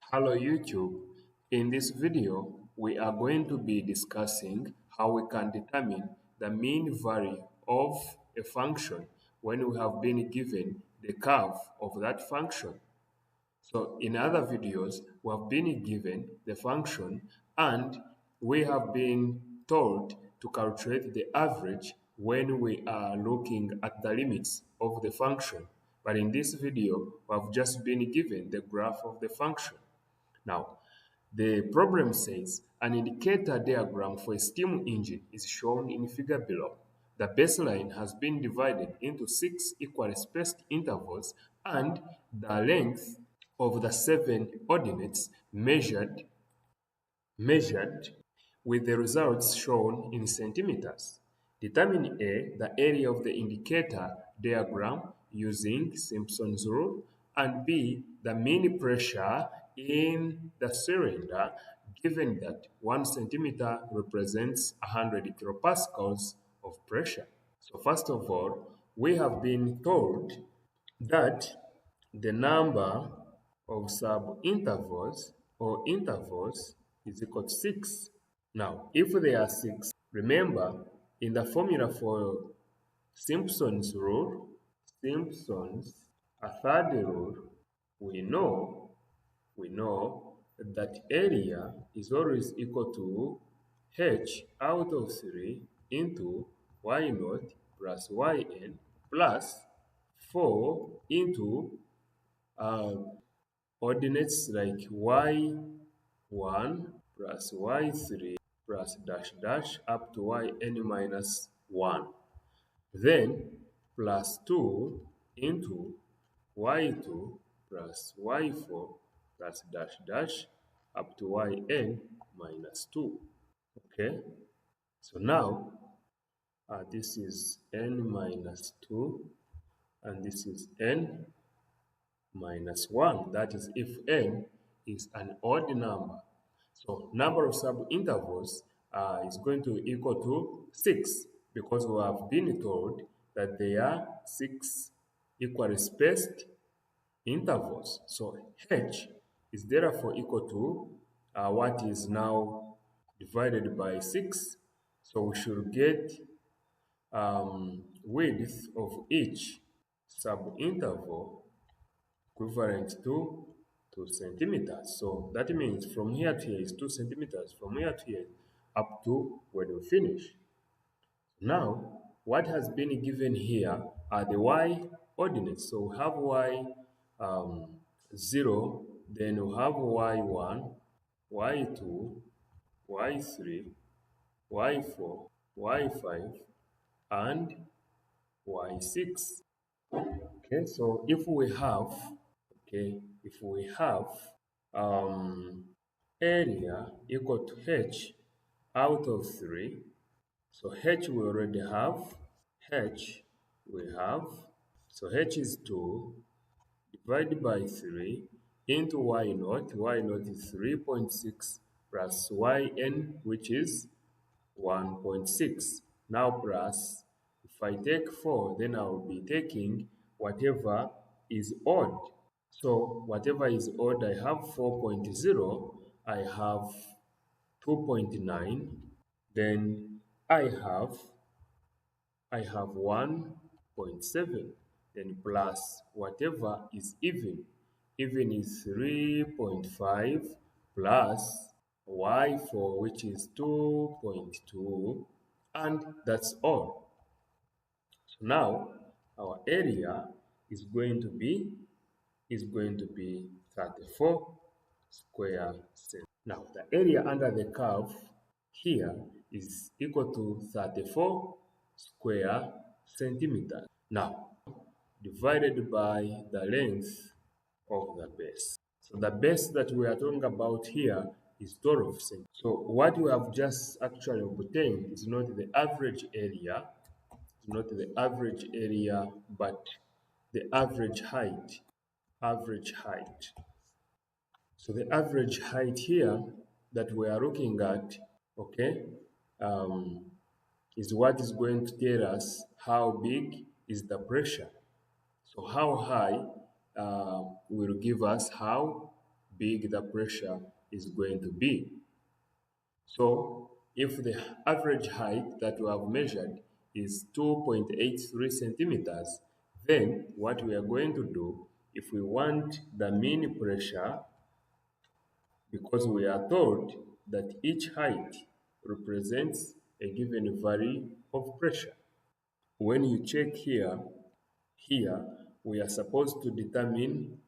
Hello YouTube. In this video, we are going to be discussing how we can determine the mean value of a function when we have been given the curve of that function. So in other videos, we have been given the function and we have been told to calculate the average when we are looking at the limits of the function. But in this video, we have just been given the graph of the function. Now, the problem says an indicator diagram for a steam engine is shown in figure below. The baseline has been divided into 6 equally spaced intervals and the length of the 7 ordinates measured with the results shown in centimeters. Determine A, the area of the indicator diagram using Simpson's rule, and B, the mean pressure in the cylinder given that 1 centimeter represents 100 kilopascals of pressure. So first of all, we have been told that the number of sub-intervals or intervals is equal to 6. Now, if they are 6, remember in the formula for Simpson's rule, a third rule, we know that area is always equal to h out of 3 into y naught plus yn plus 4 into uh, ordinates like y1 plus y3 plus dash dash up to yn minus 1. Then plus 2 into y2 plus y4 plus dash dash up to yn minus 2. Okay, so now this is n minus 2 and this is n minus 1. That is if n is an odd number. So number of sub-intervals is going to equal to 6 because we have been told that they are 6 equally spaced intervals. So h is therefore equal to what is now divided by 6. So we should get width of each sub-interval equivalent to 2 centimeters. So that means from here to here is 2 centimeters, from here to here up to when we finish. Now, what has been given here are the y ordinates. So we have y 0, then we have y1, y2, y3, y4, y5, and y6. Okay, so if we have area equal to h out of 3, so h we already have, so h is 2 divided by 3 into y naught is 3.6 plus yn which is 1.6. Now plus, if I take 4, then I will be taking whatever is odd. So whatever is odd, I have 4.0, I have 2.9, then I have 1.7, then plus whatever is even. Even is 3.5 plus y4 which is 2.2, and that's all. So now our area is going to be 34 square centimeters. Now the area under the curve here is equal to 34 square centimeters. Now divided by the length of the base. So the base that we are talking about here is 12 centimeters. So what we have just actually obtained is not the average area, but the average height. So the average height here that we are looking at, okay, is what is going to tell us how big is the pressure. So how high will give us how big the pressure is going to be. So if the average height that we have measured is 2.83 centimeters, then what we are going to do, if we want the mean pressure, because we are told that each height represents a given value of pressure. When you check here we are supposed to determine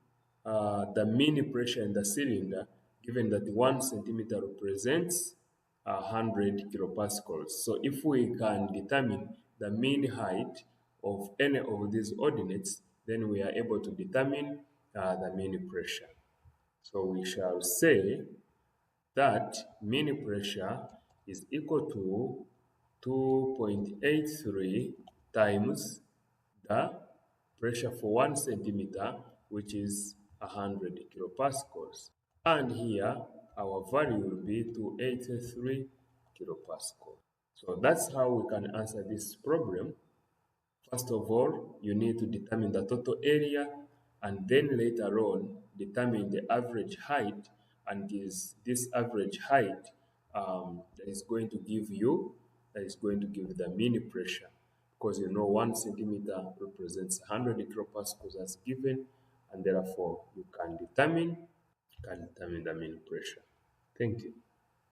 the mean pressure in the cylinder, given that 1 centimeter represents 100 kilopascals. So if we can determine the mean height of any of these ordinates, then we are able to determine the mean pressure. So we shall say that mean pressure is equal to 2.83 times the pressure for 1 centimeter, which is 100 kilopascals. And here, our value will be 283 kilopascals. So that's how we can answer this problem. First of all, you need to determine the total area, and then later on determine the average height, and this average height that is going to give you, that is going to give the mean pressure, because you know 1 centimeter represents 100 kilopascals as given, and therefore you can determine the mean pressure. Thank you.